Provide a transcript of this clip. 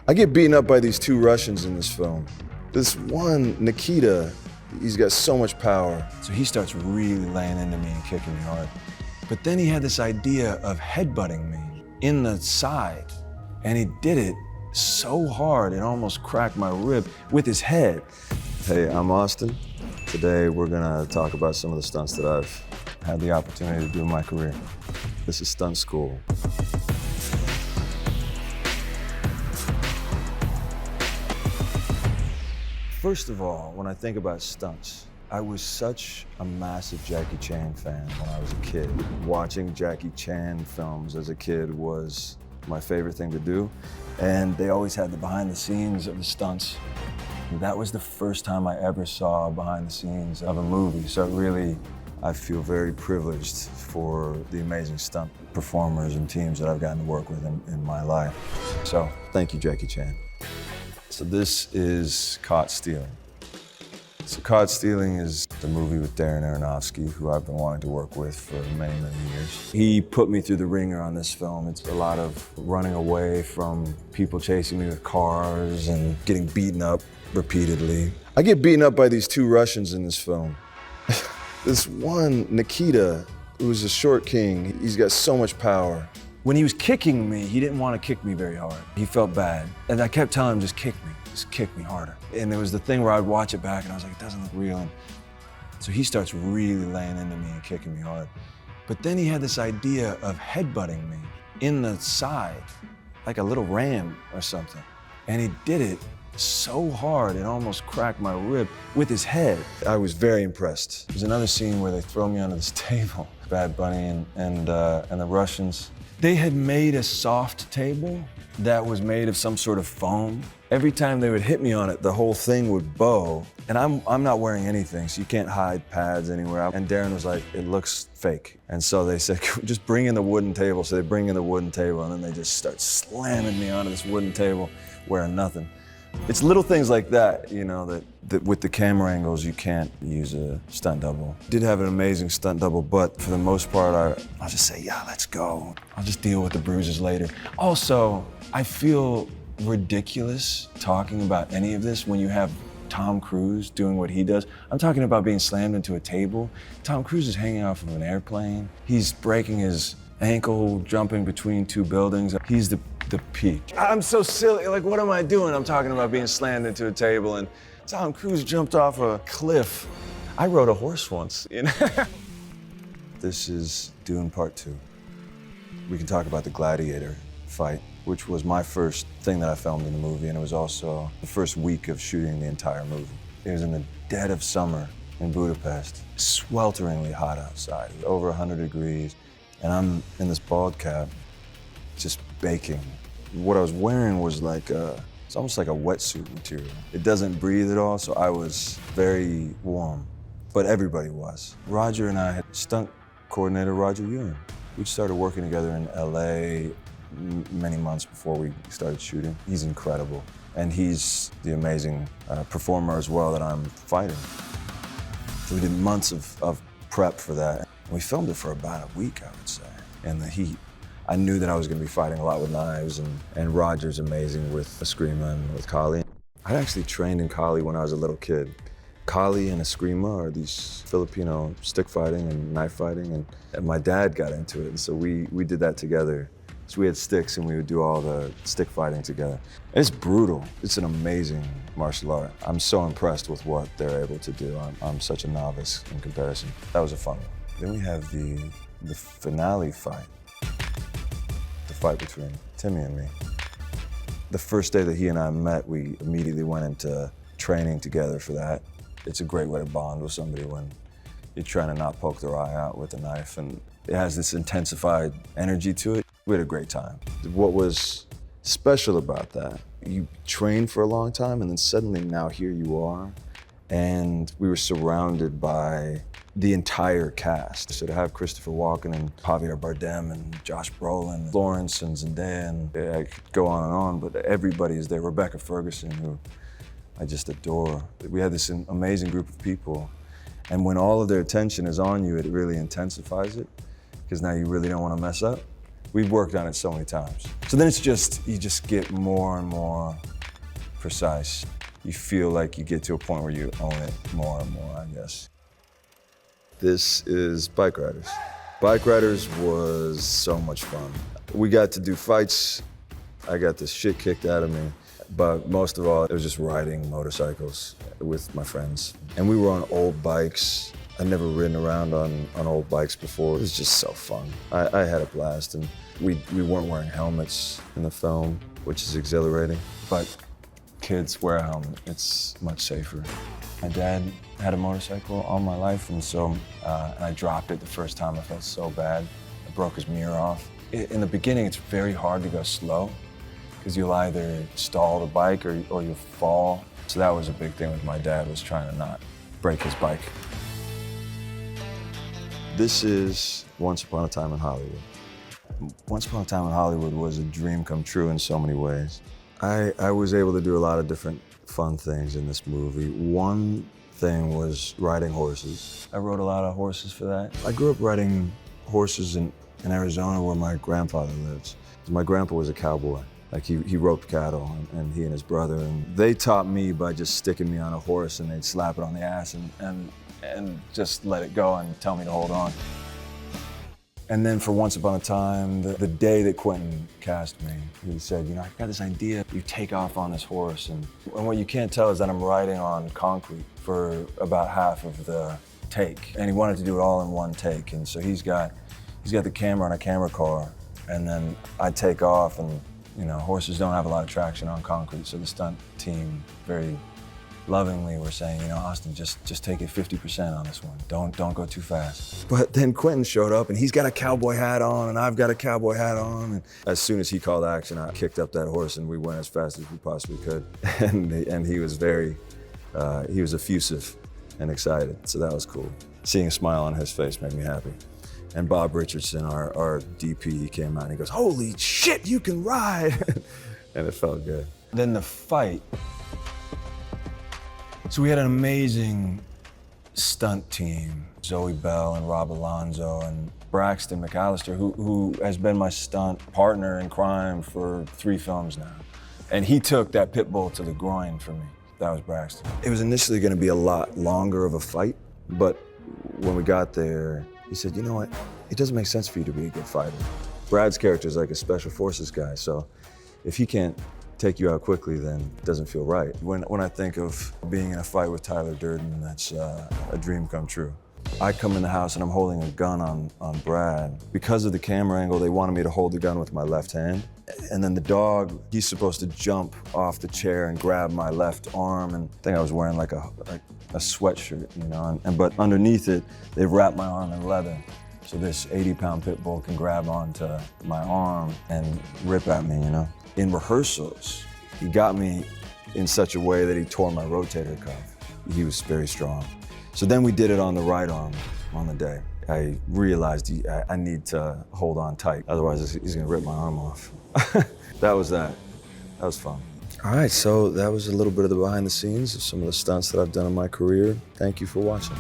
I get beaten up by these two Russians in this film. This one, Nikita, he's got so much power. So he starts really laying into me and kicking me hard. But then he had this idea of headbutting me in the side. And he did it so hard, it almost cracked my rib with his head. Hey, I'm Austin. Today we're gonna talk about some of the stunts that I've had the opportunity to do in my career. This is Stunt School. First of all, when I think about stunts, I was such a massive Jackie Chan fan when I was a kid. Watching Jackie Chan films as a kid was my favorite thing to do. And they always had the behind the scenes of the stunts. That was the first time I ever saw behind the scenes of a movie. So really, I feel very privileged for the amazing stunt performers and teams that I've gotten to work with in my life. So thank you, Jackie Chan. So this is Caught Stealing. So Caught Stealing is the movie with Darren Aronofsky, who I've been wanting to work with for many, many years. He put me through the ringer on this film. It's a lot of running away from people chasing me with cars and getting beaten up repeatedly. I get beaten up by these two Russians in this film. This one, Nikita, who's a short king, he's got so much power. When he was kicking me, he didn't want to kick me very hard. He felt bad. And I kept telling him, just kick me harder. And there was the thing where I'd watch it back and I was like, it doesn't look real. And so he starts really laying into me and kicking me hard. But then he had this idea of headbutting me in the side, like a little ram or something. And he did it so hard, it almost cracked my rib with his head. I was very impressed. There's another scene where they throw me onto this table. Bad Bunny and the Russians. They had made a soft table that was made of some sort of foam. Every time they would hit me on it, the whole thing would bow. And I'm not wearing anything, so you can't hide pads anywhere. And Darren was like, it looks fake. And so they said, just bring in the wooden table. So they bring in the wooden table, and then they just start slamming me onto this wooden table, wearing nothing. It's little things like that, you know, that with the camera angles, you can't use a stunt double. Did have an amazing stunt double, but for the most part, I'll just say, yeah, let's go. I'll just deal with the bruises later. Also, I feel ridiculous talking about any of this when you have Tom Cruise doing what he does. I'm talking about being slammed into a table. Tom Cruise is hanging off of an airplane. He's breaking his ankle, jumping between two buildings. He's the peak. I'm so silly, like what am I doing? I'm talking about being slammed into a table and Tom Cruise jumped off a cliff. I rode a horse once, you know? This is Dune Part 2. We can talk about the gladiator fight, which was my first thing that I filmed in the movie, and it was also the first week of shooting the entire movie. It was in the dead of summer in Budapest, swelteringly hot outside, over 100 degrees, and I'm in this bald cap, just baking. What I was wearing was like it's almost like a wetsuit material. It doesn't breathe at all, so I was very warm, but everybody was. Roger and I had stunt coordinator Roger Ewan. We started working together in LA many months before we started shooting. He's incredible, and he's the amazing performer as well that I'm fighting. So we did months of prep for that. We filmed it for about a week, I would say, in the heat. I knew that I was going to be fighting a lot with knives, and Roger's amazing with Eskrima and with Kali. I actually trained in Kali when I was a little kid. Kali and Eskrima are these Filipino stick fighting and knife fighting, and my dad got into it, and so we did that together. So we had sticks and we would do all the stick fighting together. It's brutal. It's an amazing martial art. I'm so impressed with what they're able to do. I'm such a novice in comparison. That was a fun one. Then we have the finale fight. The fight between Timmy and me. The first day that he and I met, we immediately went into training together for that. It's a great way to bond with somebody when you're trying to not poke their eye out with a knife, and it has this intensified energy to it. We had a great time. What was special about that, you trained for a long time, and then suddenly now here you are, and we were surrounded by the entire cast. So to have Christopher Walken and Javier Bardem and Josh Brolin, Lawrence and Zendaya, and I could go on, but everybody is there. Rebecca Ferguson, who I just adore. We had this amazing group of people, and when all of their attention is on you, it really intensifies it, because now you really don't want to mess up. We've worked on it so many times. So then you just get more and more precise. You feel like you get to a point where you own it more and more, I guess. This is Bike Riders. Bike Riders was so much fun. We got to do fights. I got the shit kicked out of me. But most of all, it was just riding motorcycles with my friends. And we were on old bikes. I'd never ridden around on old bikes before. It was just so fun. I had a blast, and we weren't wearing helmets in the film, which is exhilarating. But kids wear a helmet. It's much safer. My dad had a motorcycle all my life, and so and I dropped it the first time. I felt so bad. I broke his mirror off. In the beginning, it's very hard to go slow because you'll either stall the bike or you'll fall. So that was a big thing with my dad, was trying to not break his bike. This is Once Upon a Time in Hollywood. Once Upon a Time in Hollywood was a dream come true in so many ways. I was able to do a lot of different fun things in this movie. One thing was riding horses. I rode a lot of horses for that. I grew up riding horses in Arizona, where my grandfather lives. My grandpa was a cowboy. Like he roped cattle, and he and his brother, and they taught me by just sticking me on a horse, and they'd slap it on the ass and just let it go and tell me to hold on. And then for Once Upon a Time, the day that Quentin cast me, he said, you know, I've got this idea. You take off on this horse, and what you can't tell is that I'm riding on concrete for about half of the take. And he wanted to do it all in one take, and so he's got the camera on a camera car, and then I take off, and you know, horses don't have a lot of traction on concrete, so the stunt team very lovingly were saying, you know, Austin, just take it 50% on this one. Don't go too fast. But then Quentin showed up, and he's got a cowboy hat on, and I've got a cowboy hat on. And as soon as he called action, I kicked up that horse, and we went as fast as we possibly could. And he was he was effusive and excited, so that was cool. Seeing a smile on his face made me happy. And Bob Richardson, our DP, he came out and he goes, holy shit, you can ride! And it felt good. Then the fight. So we had an amazing stunt team. Zoe Bell and Rob Alonzo and Braxton McAllister, who has been my stunt partner in crime for 3 films now. And he took that pit bull to the groin for me. That was Braxton. It was initially gonna be a lot longer of a fight, but when we got there, he said, you know what? It doesn't make sense for you to be a good fighter. Brad's character is like a special forces guy, so if he can't take you out quickly, then it doesn't feel right. When I think of being in a fight with Tyler Durden, that's a dream come true. I come in the house and I'm holding a gun on Brad. Because of the camera angle, they wanted me to hold the gun with my left hand. And then the dog, he's supposed to jump off the chair and grab my left arm, and I think I was wearing like a sweatshirt, you know, but underneath it, they've wrapped my arm in leather. So this 80-pound pit bull can grab onto my arm and rip at me, you know. In rehearsals, he got me in such a way that he tore my rotator cuff. He was very strong. So then we did it on the right arm on the day. I realized I need to hold on tight, otherwise he's gonna rip my arm off. That was that. That was fun. All right, so that was a little bit of the behind the scenes of some of the stunts that I've done in my career. Thank you for watching.